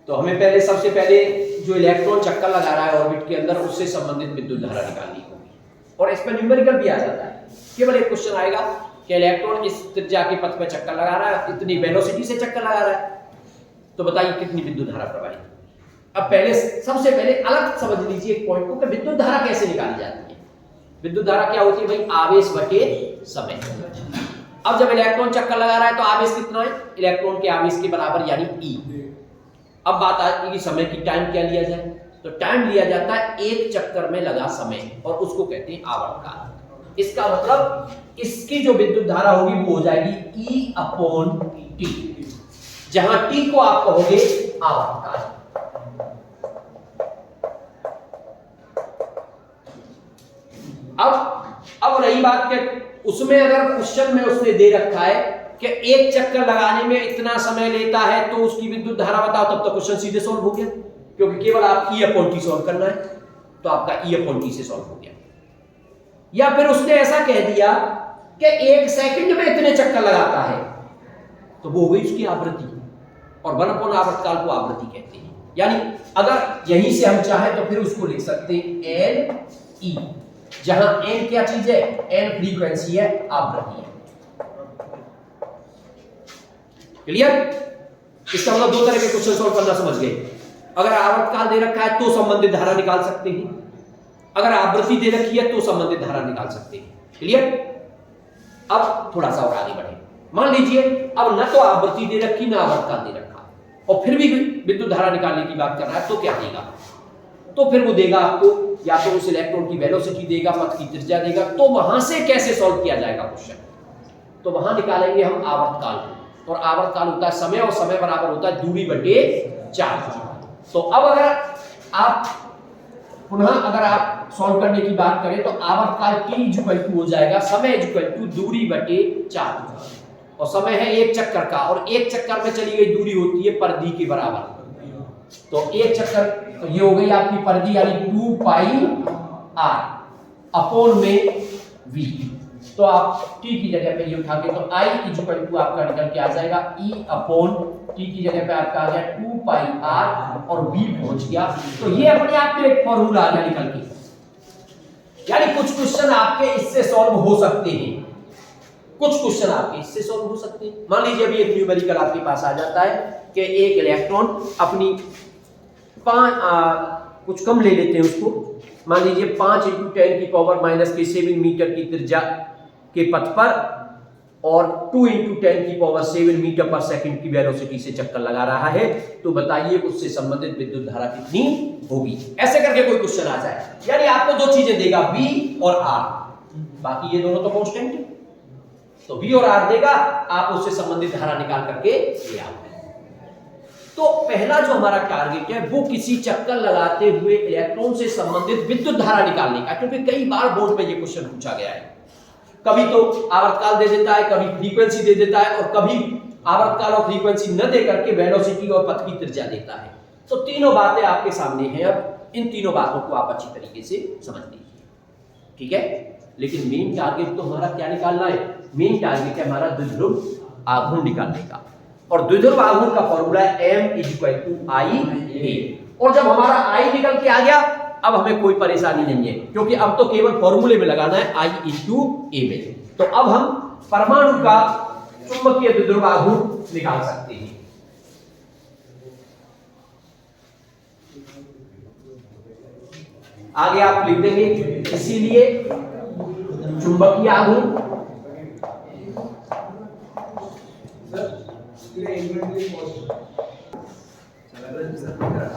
तो हमें पहले सबसे पहले जो इलेक्ट्रॉन चक्कर लगा रहा है ऑर्बिट के अंदर उससे संबंधित विद्युत धारा निकालनी होगी, और इस पर न्यूमेरिकल भी आ जाता है। केवल एक क्वेश्चन आएगा कि इलेक्ट्रॉन इस त्रिज्या के पथ पर चक्कर लगा रहा है, इतनी वेलोसिटी से चक्कर लगा रहा है, तो बताइए कितनी विद्युत धारा प्रवाहित। अब पहले सबसे पहले अलग समझ लीजिए एक पॉइंट को कि विद्युत धारा कैसे निकाली जाती है। विद्युत धारा क्या होती है भाई? आवेश बटे समय। अब जब इलेक्ट्रॉन चक्कर लगा रहा है तो आवेश कितना है? इलेक्ट्रॉन के आवेश के बराबर यानी E। अब बात आती है कि समय की टाइम क्या लिया जाए, तो टाइम लिया जाता है एक चक्कर में लगा समय, और उसको कहते हैं आवर्तकाल। इसका मतलब इसकी जो विद्युत धारा होगी वो हो जाएगी E/T, जहां T को आप कहोगे आवर्तकाल। अब रही बात कि उसमें अगर क्वेश्चन में उसने दे रखा है कि एक चक्कर लगाने में इतना समय लेता है तो उसकी विद्युत धारा बताओ, तब तो क्वेश्चन सीधे सॉल्व हो गया, क्योंकि केवल आप E/T सॉल्व करना है, तो आपका E/T से सॉल्व हो गया। या फिर उसने ऐसा कह दिया कि एक सेकंड में इतने चक्कर लगाता है, तो वो हो गई उसकी आवृत्ति, और 1/, आवर्तकाल को आवृत्ति कहते हैं। यानी अगर यहीं से हम चाहें तो फिर उसको लिख सकते हैं NE, जहां n क्या चीज है? n फ्रीक्वेंसी है, आवृत्ति है। क्लियर? इसका मतलब दो तरह के क्वेश्चन सॉल्व करना समझ गए। अगर आवर्तकाल दे रखा है तो संबंधित धारा निकाल सकते हैं, अगर आवृत्ति दे रखी है तो संबंधित धारा निकाल सकते हैं। क्लियर? अब थोड़ा सा और आगे बढ़े। मान लीजिए अब न तो आवृत्ति दे रखी ना आवर्तकाल दे रखा, और फिर भी विद्युत धारा निकालने की बात कर रहा है, तो क्या देगा? तो फिर वो देगा आपको या तो उस इलेक्ट्रॉन की वेलोसिटी देगा, पथ की त्रिज्या देगा। तो वहां से कैसे सॉल्व किया जाएगा क्वेश्चन? तो वहां निकालेंगे हम आवर्तकाल को, और आवर्तकाल होता है समय, और समय बराबर होता है दूरी बटे चार्ज। तो अब अगर आप पुनः अगर आप सॉल्व करने की बात करें तो आवर्तकाल T हो जाएगा समय दूरी बटे चार्ज, और समय है एक चक्कर का, और एक चक्कर में चली गई दूरी होती है परिधि के बराबर। तो एक चक्कर, तो ये हो गई आपकी परिधि यानी 2πr अपॉन में v। तो आप t की जगह पे ये उठा के तो I आपका निकल के आ जाएगा E/T की जगह पे आपका आ गया 2πr और v पहुंच गया। तो ये अपने आप में एक फॉर्मूला आ गया निकल के। यानी कुछ क्वेश्चन आपके इससे सॉल्व हो सकते हैं, कुछ क्वेश्चन आपके इससे सॉल्व हो सकते हैं। मान लीजिए अभी एक न्यूमेरिकल आपके पास आ जाता है कि एक इलेक्ट्रॉन अपनी कुछ कम ले लेते हैं उसको, मान लीजिए 5 × 10⁻⁷ मीटर की त्रिज्या के पथ पर और 2 × 10⁷ मीटर पर सेकंड की वेलोसिटी से चक्कर लगा रहा है, तो बताइए उससे संबंधित विद्युत धारा कितनी होगी? ऐसे करके कोई क्वेश्चन आ जाए, यानी आपको दो चीजें देगा V और R, बाकी ये दोनों तो कांस्टेंट है, तो V और R देगा, आप उससे संबंधित धारा निकाल करके ले आओ। तो पहला जो हमारा टारगेट है वो किसी चक्कर लगाते हुए इलेक्ट्रॉन से संबंधित विद्युत धारा निकालने का, क्योंकि कई बार बोर्ड पे ये क्वेश्चन पूछा गया है। कभी तो आवर्तकाल दे देता है, कभी फ्रीक्वेंसी दे देता है, और कभी आवर्तकाल और फ्रीक्वेंसी न दे करके वेलोसिटी और पथ की त्रिज्या देता है। तो तीनों बातें आपके सामने हैं। अब इन तीनों बातों को आप अच्छी तरीके से समझ लीजिए, ठीक है? लेकिन मेन टारगेट तो हमारा क्या निकालना है? मेन टारगेट है हमारा द्विध्रुव आघूर्ण निकालने का, और द्विध्रुव आघूर्ण का फॉर्मूला है M/IA। और जब हमारा I निकल के आ गया, अब हमें कोई परेशानी नहीं है, क्योंकि अब तो केवल फॉर्मूले में लगाना है I/A में। तो अब हम परमाणु का चुंबकीय द्विध्रुव आघूर्ण निकाल सकते हैं। आगे आप लिख देंगे, इसीलिए चुंबकीय आघूर्ण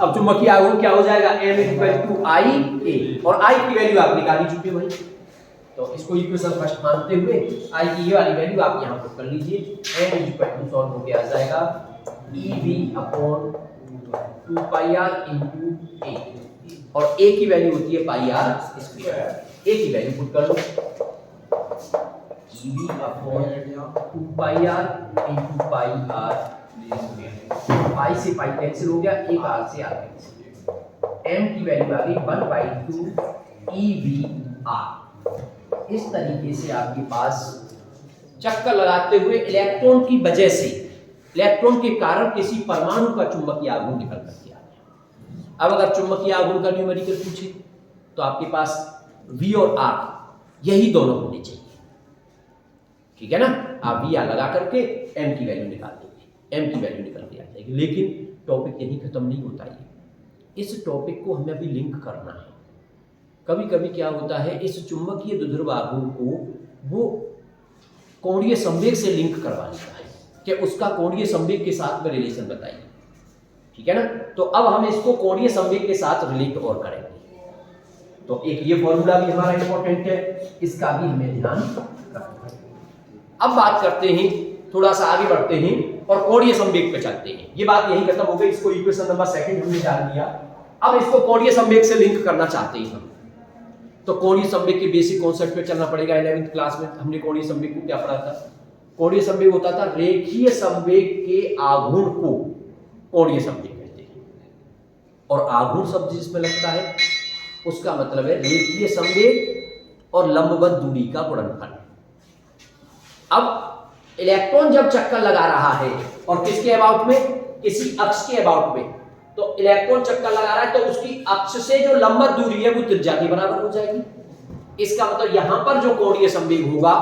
अब चुंबकीय आघूर्ण क्या हो जाएगा? M/IA, और I की वैल्यू आप निकाल ही चुके भाई, तो इसको इक्वेशन फर्स्ट मानते हुए I की ये वाली वैल्यू आप यहां पुट कर लीजिए। M सॉल्व हो गया जाएगा EV/2πr × A, और A की वैल्यू होती है πr²। A की वैल्यू पुट कर लो, EV/2πr × πr, पाई से पाई कैंसिल हो गया, एक r से r कैंसिल, m की वैल्यू आ गई 1/2 EVr। इस तरीके से आपके पास चक्कर लगाते हुए इलेक्ट्रॉन की वजह से इलेक्ट्रॉन के कारण किसी परमाणु का चुंबकीय आघूर्ण निकल करके आ गया। अब अगर चुंबकीय आघूर्ण का न्यूमेरिकल पूछे तो आपके पास V और R यही दोनों होने चाहिए, ठीक है ना। आप V R लगा करके M की वैल्यू निकाल देंगे, M की वैल्यू निकल के आ जाएगी। लेकिन टॉपिक यही खत्म नहीं होता है, इस टॉपिक को हमें अभी लिंक करना है। कभी कभी क्या होता है, इस चुंबकीय द्विध्रुव आघूर्ण को वो कोणीय संवेग से लिंक करवा लेता है कि उसका कोणीय संवेग के साथ में रिलेशन बताइए, ठीक है ना। तो अब हम इसको कोणीय संवेग के साथ रिलेट और करेंगे। तो एक ये फॉर्मूला भी हमारा इंपॉर्टेंट है, इसका भी हमें ध्यान रखना है। अब बात करते हैं, थोड़ा सा आगे बढ़ते हैं और कोणीय संवेग पे चलते हैं। ये बात यही खत्म हो गई, इसको इक्वेशन नंबर 2 हमने डाल दिया। अब इसको कोणीय संवेग से लिंक करना चाहते हैं हम, तो कोणीय संवेग के बेसिक कॉन्सेप्ट पे चलना पड़ेगा। 11वीं क्लास में हमने कोणीय संवेग को क्या पढ़ा था? कोणीय संवेग होता था रेखीय संवेग के आघूर्ण को कोणीय संवेग कहते हैं, और आघूर्ण शब्द जिसमें लगता है उसका मतलब है रेखीय संवेग और लंबवत दूरी का गुणनफल। अब इलेक्ट्रॉन जब चक्कर लगा रहा है और किसके अबाउट में? किसी अक्ष के अबाउट में, तो इलेक्ट्रॉन चक्कर लगा रहा है तो उसकी अक्ष से जो लंबवत दूरी है वो त्रिज्या के बराबर हो जाएगी। इसका मतलब यहां पर जो कोणीय संवेग होगा,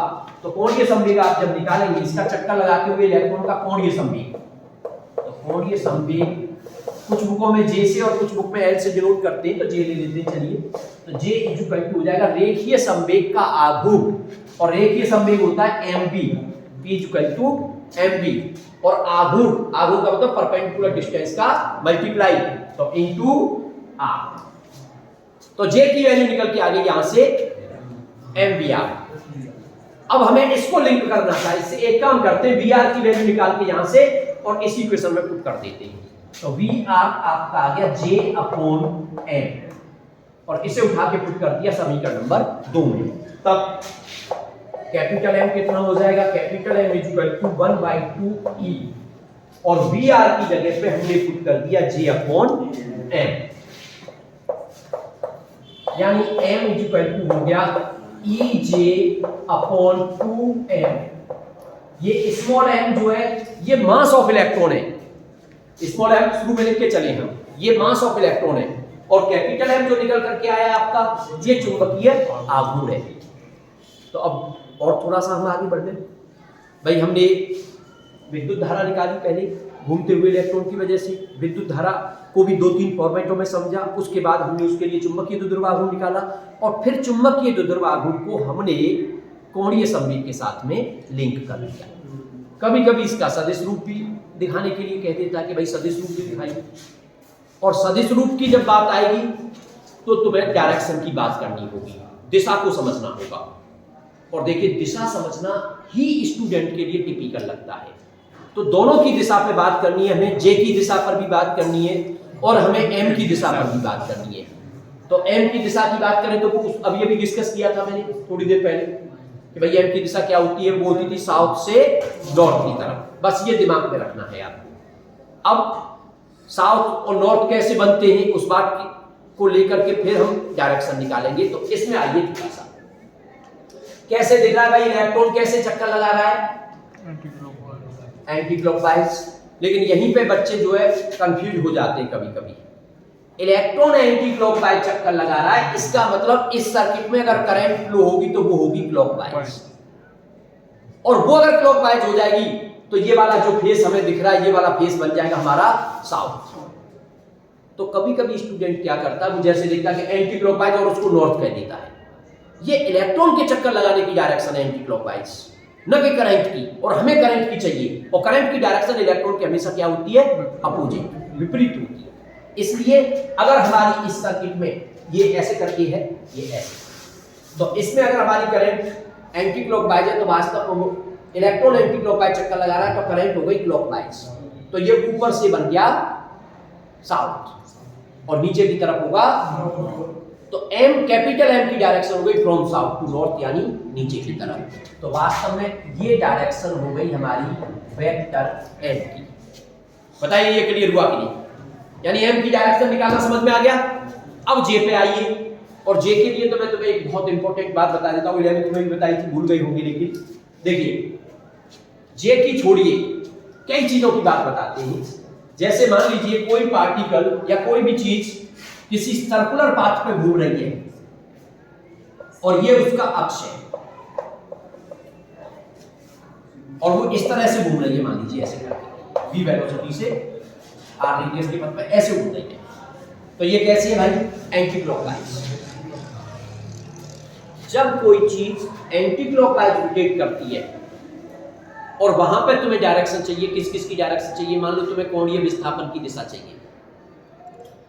तो कोणीय संवेग आप जब निकालेंगे, इसका चक्कर लगाते हुए इलेक्ट्रॉन का कोणीय संवेग, तो कोणीय संवेग कुछ बुकों में जे से और कुछ बुक में एल से डिनोट करते हैं, तो जे ले लेते हैं। चलिए, तो जे इक्वल टू हो जाएगा रेखीय संवेग का आघूर्ण, और रेखीय संवेग होता है mv, p equal to mv, और आघूर्ण, आघूर्ण का मतलब परपेंडिकुलर डिस्टेंस का मल्टीप्लाई, तो इनटू r। तो जे की वैल्यू निकल के आ गई यहां से mvr। अब हमें इसको लिंक करना था, इससे एक काम करते हैं, vr की वैल्यू निकाल के यहां से और इस इक्वेशन में पुट कर देते हैं। तो vr आपका आ गया j/m, और इसे उठा के पुट कर दिया समीकरण नंबर 2 में। तब कैपिटल M कितना हो जाएगा? Capital M equal to 1/2e, और vr की जगह पे हमने पुट कर दिया j/m, यानी m इक्वल टू हो गया ej/2m। ये स्मॉल m जो है ये मास ऑफ इलेक्ट्रॉन है, स्मॉल m शुरू में लिख के चले हम, ये मास ऑफ इलेक्ट्रॉन है, और कैपिटल M जो निकल करके आया आपका ये चुंबकीय आघूर्ण है। तो अब और थोड़ा सा हम आगे बढ़ लें भाई, हमने विद्युत धारा निकाली पहले घूमते हुए इलेक्ट्रॉन की वजह से, विद्युत धारा को भी 2-3 फॉर्मेटों में समझा, उसके बाद हमने उसके लिए चुंबकीय द्विध्रुव आघूर्ण निकाला, और फिर चुंबकीय द्विध्रुव आघूर्ण को हमने कोणीय संवेग के साथ में लिंक कर दिया। कभी कभी इसका सदिश रूप भी दिखाने के लिए कह देता है कि भाई सदिश रूप भी दिखाइए, और सदिश रूप की जब बात आएगी तो तुम्हें डायरेक्शन की बात करनी होगी, दिशा को समझना होगा। और देखिए, दिशा समझना ही स्टूडेंट के लिए टिपिकल लगता है, तो दोनों की दिशा पे बात करनी है हमें, जे की दिशा पर भी बात करनी है और हमें एम की दिशा पर भी बात करनी है। तो एम की दिशा की बात करें तो अभी अभी डिस्कस किया था मैंने थोड़ी देर पहले कि भाई एम की दिशा क्या होती है? वो होती थी साउथ से नॉर्थ की तरफ, बस ये दिमाग में रखना है आपको। अब साउथ और नॉर्थ कैसे बनते हैं उस बात को लेकर के फिर हम डायरेक्शन निकालेंगे। तो इसमें आइए थोड़ा सा, कैसे दिख रहा है भाई इलेक्ट्रॉन कैसे चक्कर लगा रहा है? Anti clockwise. लेकिन यहीं पे बच्चे जो है कंफ्यूज हो जाते हैं कभी कभी, इलेक्ट्रॉन एंटी क्लॉकवाइज चक्कर लगा रहा है, इसका मतलब इस सर्किट में अगर करंट फ्लो होगी तो वो होगी क्लॉकवाइज, और वो अगर क्लॉकवाइज हो जाएगी तो ये वाला जो फेस हमें दिख रहा है ये वाला फेस बन जाएगा हमारा साउथ। तो कभी कभी स्टूडेंट क्या करता है, वो जैसे देखता है कि एंटी क्लॉकवाइज और उसको नॉर्थ कह देता है, ये इलेक्ट्रॉन के चक्कर लगाने की डायरेक्शन है एंटी क्लॉकवाइज, न कि करंट की, और हमें करंट की चाहिए, और करंट की डायरेक्शन इलेक्ट्रॉन की हमेशा क्या होती है? अपोजिट, विपरीत होती है। इसलिए अगर हमारी इस सर्किट में ये ऐसे करके है, ये ऐसे, तो इसमें अगर हमारी करंट एंटी क्लॉकवाइज है तो वास्तव में इलेक्ट्रॉन एंटी क्लॉकवाइज चक्कर लगा रहा है तो करंट हो गई क्लॉकवाइज, तो ये ऊपर से बन गया साउथ और नीचे की तरफ होगा, तो M कैपिटल M की डायरेक्शन हो गई फ्रॉम साउथ टू नॉर्थ, यानी नीचे की तरफ। तो वास्तव में ये डायरेक्शन हो गई हमारी वेक्टर M की। बताइए ये क्लियर हुआ कि नहीं? यानी M की डायरेक्शन निकालना समझ में आ गया। अब J पे आइए, और J के लिए तो मैं तुम्हें एक बहुत इंपॉर्टेंट बात बता देता हूँ, 11th में भी बताई थी, भूल गई होंगी, लेकिन देखिए J की छोड़िए, कई चीजों की बात बताते हैं। जैसे मान लीजिए कोई पार्टिकल या कोई भी चीज किसी सर्कुलर पाथ पे घूम रही है और ये उसका अक्ष है और वो इस तरह से घूम रही है, मान लीजिए ऐसे करके v वेलोसिटी से r रेडियस के पथ पे ऐसे घूम रही है, तो ये कैसी है भाई? Anti clockwise. जब कोई चीज एंटी क्लॉकवाइज रोटेट करती है और वहां पर तुम्हें डायरेक्शन चाहिए, किस किस की डायरेक्शन चाहिए? मान लो तुम्हें कोणीय विस्थापन की दिशा चाहिए,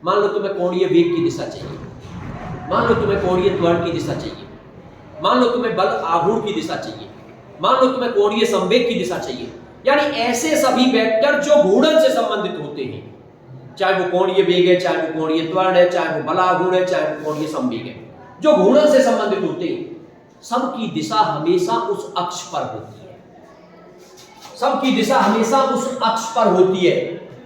मान लो तुम्हें कोणीय वेग की दिशा चाहिए, मान लो तुम्हें कोणीय त्वरण की दिशा चाहिए, मान लो तुम्हें बल आघूर्ण की दिशा चाहिए, मान लो तुम्हें कोणीय संवेग की दिशा चाहिए। यानी ऐसे सभी वेक्टर जो घूर्णन से संबंधित होते हैं, चाहे वो कोणीय वेग है, चाहे वो कोणीय त्वरण है, चाहे वो बल आघूर्ण है, चाहे वो कोणीय संवेग है, जो घूर्णन से संबंधित होते हैं, सबकी दिशा हमेशा उस अक्ष पर होती है। सबकी दिशा हमेशा उस अक्ष पर होती है।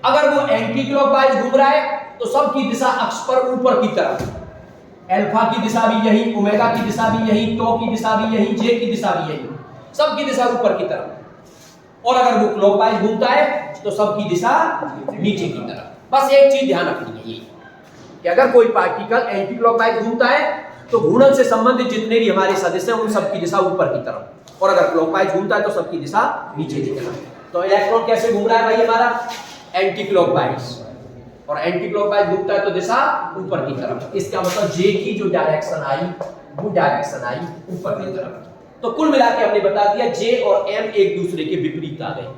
अगर वो एंटी क्लॉकवाइज घूम रहा है तो सबकी दिशा अक्ष पर ऊपर की तरफ। अल्फा की दिशा भी यही, ओमेगा की दिशा भी यही, टो की दिशा भी यही, जे की दिशा भी यही, सबकी दिशा ऊपर की तरफ। और अगर वो क्लॉकवाइज घूमता है तो सबकी दिशा नीचे की तरफ। बस एक चीज ध्यान रखनी है ये कि अगर कोई पार्टिकल एंटी क्लॉकवाइज घूमता है तो घूर्णन से संबंधित जितने भी हमारे सदिश हैं उन सबकी दिशा ऊपर की तरफ, और अगर क्लॉकवाइज घूमता है तो सबकी दिशा नीचे की तरफ। तो इलेक्ट्रॉन कैसे घूम रहा है भाई? हमारा एंटी क्लॉकवाइज, और एंटी क्लॉकवाइज घूमता है तो दिशा ऊपर की तरफ। इसका मतलब जे की जो डायरेक्शन आई वो डायरेक्शन आई ऊपर की तरफ। तो कुल मिला के हमने बता दिया जे और एम एक दूसरे के विपरीत आ गए।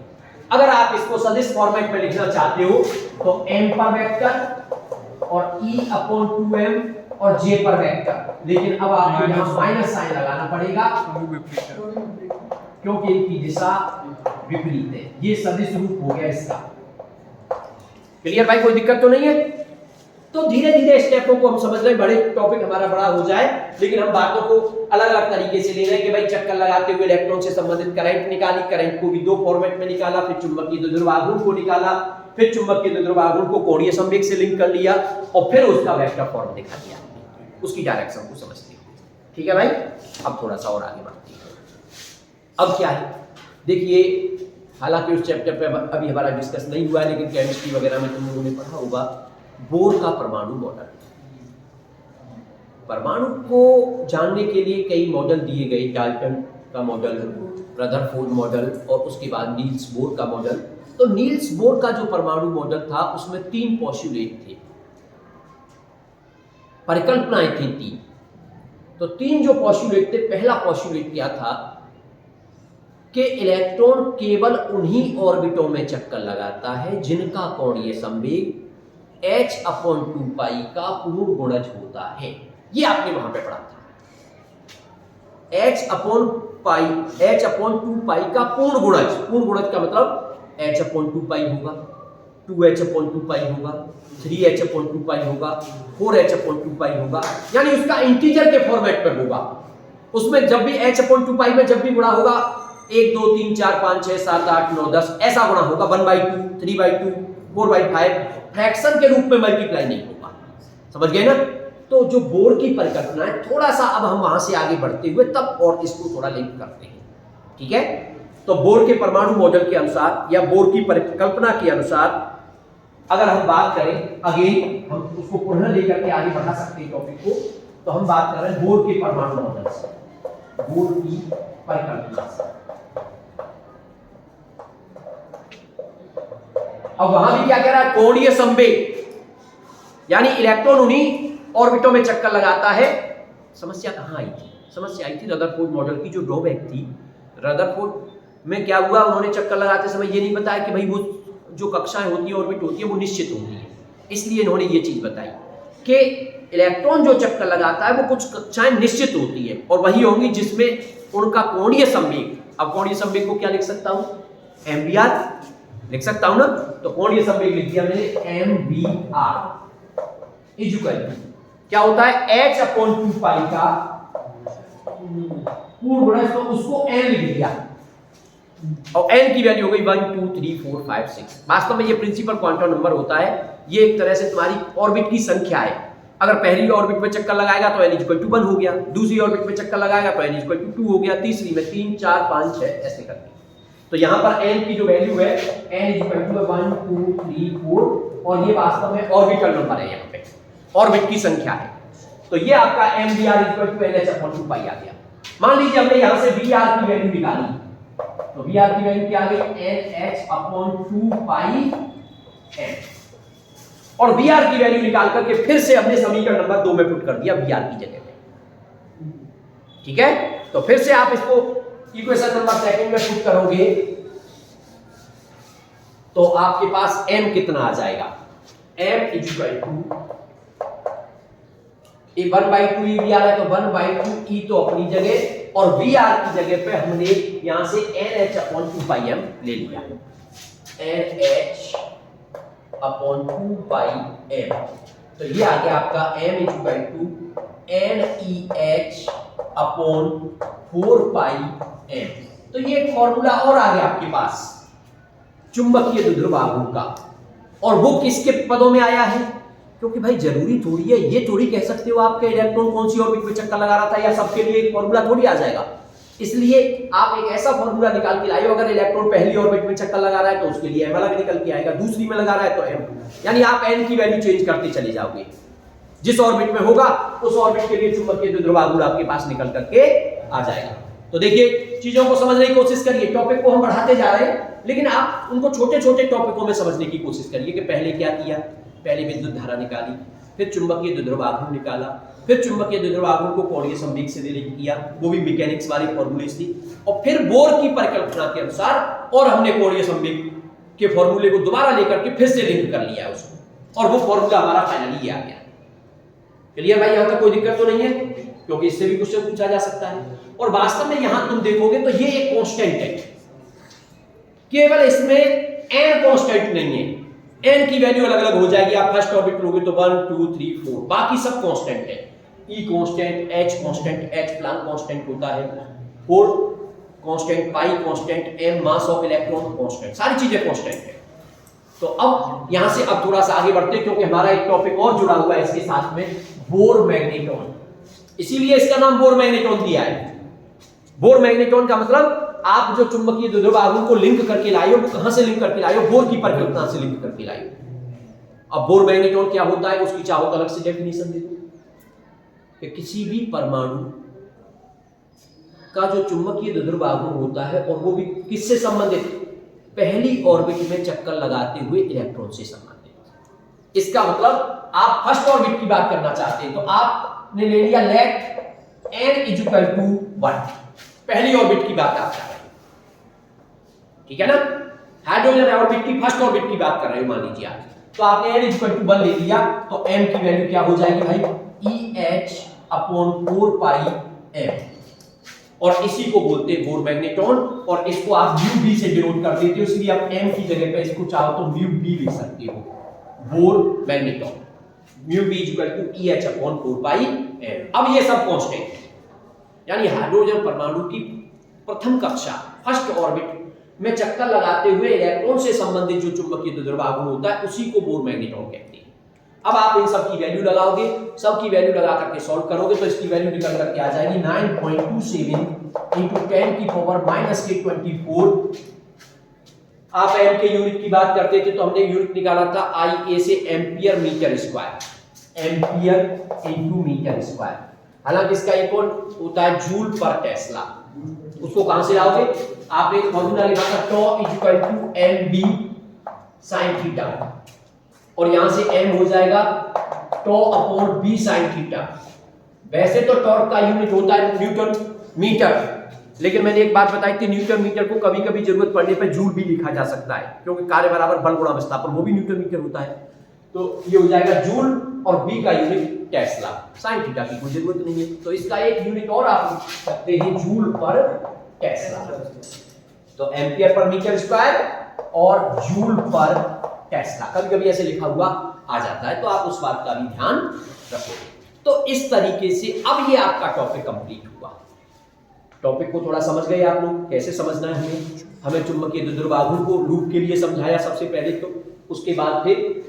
अगर आप इसको सदिश फॉर्मेट में लिखना चाहते हो तो m पर वेक्टर और E/2m और j पर वेक्टर, लेकिन अब आपको यहाँ माइनस साइन लगाना पड़ेगा क्योंकि इनकी दिशा विपरीत है। ये सदिश रूप हो गया इसका। क्लियर भाई? कोई दिक्कत तो नहीं है? तो धीरे धीरे स्टेपों को हम समझ रहे हैं, बड़े टॉपिक हमारा बड़ा हो जाए, लेकिन हम बातों को अलग अलग तरीके से ले रहे हैं कि भाई चक्कर लगाते हुए इलेक्ट्रॉन से संबंधित करंट निकाली, करंट को भी दो फॉर्मेट में निकाला, फिर चुंबकीय द्विध्रुव आघूर्ण को निकाला, फिर चुंबकीय द्विध्रुव आघूर्ण को कोणीय संवेग से लिंक कर लिया और फिर उसका वेक्टर फॉर्म दिखा दिया, उसकी डायरेक्शन को समझते हैं। ठीक है भाई? अब थोड़ा सा और आगे बढ़ते हैं। अब क्या है देखिए, हालांकि उस चैप्टर पे अभी हमारा डिस्कस नहीं हुआ है, लेकिन केमिस्ट्री वगैरह में तुम लोगों ने पढ़ा होगा बोर का परमाणु मॉडल। परमाणु को जानने के लिए कई मॉडल दिए गए, डाल्टन का मॉडल, रदरफोर्ड मॉडल और उसके बाद नील्स बोर का मॉडल। तो नील्स बोर का जो परमाणु मॉडल था उसमें 3 पोस्टुलेट थे, परिकल्पनाएं थी 3। तो 3 जो पोस्टुलेट थे, पहला पोस्टुलेट क्या था कि इलेक्ट्रॉन केवल उन्हीं ऑर्बिटों में चक्कर लगाता है जिनका कोणीय संवेग h/2π का पूर्ण गुणज होता है। ये आपने वहां पे पढ़ा था, h/2π का पूर्ण गुणज। पूर्ण गुणज का मतलब h/2π होगा, 2h/2π होगा, 3h/2π होगा, 4h/2π होगा, यानी उसका इंटीजर के फॉर्मेट पर होगा। उसमें जब भी h/2π में जब भी गुणा होगा 1 2 3 4 5 6 7 8 9 10 ऐसा गुणा होगा, 1/2 3/2 4/5 फ्रैक्शन के रूप में मल्टीप्लाई नहीं होगा। समझ गए ना? तो जो बोर की परिकल्पना है, थोड़ा सा अब हम वहां से आगे बढ़ते हुए तब और इसको थोड़ा लिंक करते हैं। ठीक है? तो बोर के परमाणु मॉडल के अनुसार या बोर की परिकल्पना के अनुसार अगर हम बात करें, अगेन हम उसको पुनः लेकर के आगे बढ़ा सकते हैं टॉपिक को, तो हम बात कर रहे हैं बोर के परमाणु मॉडल से, बोर की परिकल्पना से। अब वहां भी क्या कह रहा है? कोणीय संवेग, यानी इलेक्ट्रॉन उन्हीं ऑर्बिटों में चक्कर लगाता है। समस्या कहां आई थी? समस्या आई थी रदरफोर्ड मॉडल की। जो ड्रॉबैक थी रदरफोर्ड में, क्या हुआ, उन्होंने चक्कर लगाते समय ये नहीं बताया कि भाई वो जो कक्षाएं होती है, ऑर्बिट होती है, वो निश्चित होती है। इसलिए इन्होंने ये चीज बताई कि इलेक्ट्रॉन जो चक्कर लगाता है वो कुछ कक्षाएं निश्चित होती है और वही होंगी जिसमें उनका कोणीय संवेग। अब कोणीय संवेग को क्या लिख सकता हूं? mvr लिख सकता हूं ना? तो कोणीय संवेग लिख दिया मैंने mvr इक्वल क्या होता है? h/2π का पूर्ण गुणज, तो उसको n लिख दिया और n की वैल्यू हो गई 1 2 3 4 5 6। वास्तव में ये प्रिंसिपल क्वांटम नंबर होता है। ये एक तरह से तुम्हारी ऑर्बिट की संख्या है। अगर पहली ऑर्बिट में चक्कर लगाएगा तो n = 1 हो गया, दूसरी ऑर्बिट में चक्कर लगाएगा तो n = 2 हो गया, तीसरी में 3 4 5 6 ऐसे करके। तो यहां पर n की जो वैल्यू है n इज इक्वल टू 1 2 3 4 और ये वास्तव में ऑर्बिटल नंबर है, यहां पे ऑर्बिट की संख्या है। तो ये आपका mvr इक्वल टू nh/2 पाई आ गया। मान लीजिए हमने यहां से vr की वैल्यू निकाली, तो vr की वैल्यू क्या आ गई nh/2 पाई m, और vr की वैल्यू निकाल करके फिर से हमने समीकरण नंबर 2 में पुट कर दिया vr की जगह पे। ठीक है, तो फिर से आप इसको इक्वेशन नंबर सेकंड में पुट करोगे तो आपके पास m कितना आ जाएगा, m is equal to 1/2 e vr है तो 1/2 e तो अपनी जगह और vr की जगह पे हमने यहां से nh/2 पाई m ले लिया, nh/2 पाई m। तो ये आ गया आपका m is equal to NEH/4 pi m। तो ये एक फॉर्मूला और आ गया आपके पास चुंबकीय द्विध्रुव आघूर्ण का, और वो किसके पदों में आया है, क्योंकि भाई जरूरी थोड़ी है, ये थोड़ी कह सकते हो आपका इलेक्ट्रॉन कौन सी ऑर्बिट में चक्कर लगा रहा था या सबके लिए एक फॉर्मूला थोड़ी आ जाएगा। इसलिए आप एक ऐसा फॉर्मूला निकाल के लाइए, अगर इलेक्ट्रॉन पहली ऑर्बिट में चक्कर लगा रहा है तो उसके लिए m अलग निकल के आएगा, दूसरी में लगा रहा है तो m, यानी आप n की वैल्यू चेंज करते चले जाओगे, जिस ऑर्बिट में होगा उस ऑर्बिट के लिए चुंबकीय द्विध्रुव आघूर्ण आपके पास निकल करके आ जाएगा। तो देखिए चीजों को समझने की कोशिश करिए, टॉपिक को हम बढ़ाते जा रहे हैं लेकिन आप उनको छोटे छोटे टॉपिकों में समझने की कोशिश करिए कि पहले क्या किया, पहले विद्युत धारा निकाली, फिर चुंबकीय द्विध्रुव आघूर्ण निकाला, फिर चुंबकीय द्विध्रुव आघूर्ण को कोणीय संवेग से रिलेट किया, वो भी मैकेनिक्स वाली फॉर्मूले थी, और फिर बोर की परिकल्पना के अनुसार और हमने कोणीय संवेग के फॉर्मूले को दोबारा लेकर के फिर से लिंक कर लिया उसको, और वो फॉर्मूला हमारा फाइनली आ गया। क्लियर भाई, यहां तक कोई दिक्कत तो नहीं है, क्योंकि इससे भी क्वेश्चन पूछा जा सकता है। और वास्तव में यहां तुम देखोगे तो ये एक कांस्टेंट है, केवल इसमें n कांस्टेंट नहीं है, n की वैल्यू अलग अलग हो जाएगी, आप फर्स्ट ऑर्बिट लोगे तो 1 2 3 4, बाकी सब कांस्टेंट है, e constant, h constant, h Planck constant होता है, 4 constant, pi constant, m mass of electron constant, सारी चीजें कांस्टेंट है। तो अब यहां से अब थोड़ा सा आगे बढ़ते हैं, क्योंकि हमारा एक टॉपिक और जुड़ा हुआ है इसके साथ में, बोर मैग्नेट्रॉन, इसीलिए इसका नाम बोर मैग्नेट्रॉन दिया है। बोर मैग्नेट्रॉन का मतलब आप जो चुंबकीय द्विध्रुव आघूर्ण को लिंक करके लाए हो, वो कहां से लिंक करके लाए हो, बोर की परिकल्पना से लिंक करके लाए हो। अब बोर मैग्नेट्रॉन क्या होता है उसकी चाहो तो अलग से डेफिनेशन दे दो कि किसी भी परमाणु का जो चुंबकीय द्विध्रुव आघूर्ण होता है और वो भी किससे संबंधित, पहली ऑर्बिट में चक्कर लगाते हुए इलेक्ट्रॉन से संबंधित। इसका मतलब आप फर्स्ट ऑर्बिट की बात करना चाहते हैं तो आपने ले लिया let n is equal to 1, पहली ऑर्बिट की बात आप कर रहे हैं, ठीक है ना। हाइड्रोजन ऑर्बिट की फर्स्ट ऑर्बिट की बात कर रहे हो मान लीजिए आप, तो आपने n इज इक्वल टू 1 ले लिया, तो m की वैल्यू क्या हो जाएगी भाई, EH/4 पाई m, और इसी को बोलते हैं बोर मैग्नेट्रॉन, और इसको आप म्यू बी से डिनोट कर देते हो, इसलिए आप m की जगह पे इसको चाहो तो म्यू बी लिख सकते हो, Bohr magneton, mu B equal to EH/4 pi m। अब ये सब कांस्टेंट है, यानी हाइड्रोजन परमाणु की प्रथम कक्षा फर्स्ट ऑर्बिट में चक्कर लगाते हुए इलेक्ट्रॉन से संबंधित जो चुंबकीय द्विध्रुव आघूर्ण होता है उसी को बोर मैग्नेट्रॉन कहते हैं। अब आप इन सब की वैल्यू लगाओगे, सब की वैल्यू लगा करके सॉल्व करोगे तो इसकी वैल्यू निकल करके आ जाएगी 9.27 into 10 की पावर -24। आप एम के यूनिट की बात करते थे तो हमने यूनिट निकाला था IA से ampere metre square, ampere into metre square, हालांकि इसका एक और होता है जूल पर टेस्ला, उसको कहां से लाओगे, आपने एक फॉर्मूला लिखा था tau equal to mb sin theta, और यहां से m हो जाएगा tau upon b sin theta. वैसे तो टॉर्क का यूनिट होता है न्यूटन मीटर, लेकिन मैंने एक बात बताई थी, न्यूटन मीटर को कभी कभी जरूरत पड़ने पर जूल भी लिखा जा सकता है, क्योंकि कार्य बराबर बल गुणा विस्थापन, वो भी न्यूटन मीटर होता है। तो ये हो जाएगा जूल और b का यूनिट टेस्ला, sin थीटा की कोई जरूरत नहीं है, तो इसका एक यूनिट और आप लिख सकते हैं जूल पर टेस्ला। तो एम्पियर पर मीटर स्क्वायर और जूल पर टेस्ला, कभी कभी ऐसे लिखा हुआ आ जाता है, तो आप उस बात का भी ध्यान रखोगे। तो इस तरीके से अब ये आपका टॉपिक कंप्लीट हुआ। टॉपिक को थोड़ा समझ गए आप लोग, कैसे समझना है हमें चुंबकीय द्विध्रुव आघूर्ण को लूप के लिए समझाया सबसे पहले, तो उसके बाद फिर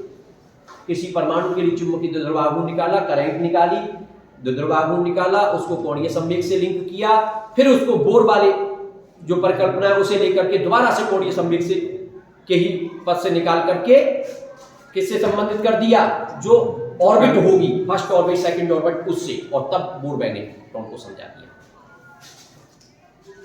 किसी परमाणु के लिए चुंबकीय द्विध्रुव आघूर्ण निकाला, करंट निकाली, द्विध्रुव आघूर्ण निकाला, उसको कोणीय संवेग से लिंक किया, फिर उसको बोर वाले जो परिकल्पना है उसे लेकर के दोबारा से कोणीय संवेग से के ही पद से निकाल करके किससे संबंधित कर दिया, जो ऑर्बिट होगी, फर्स्ट ऑर्बिट सेकंड ऑर्बिट, उससे, और तब बोर ने इलेक्ट्रॉन को समझा दिया।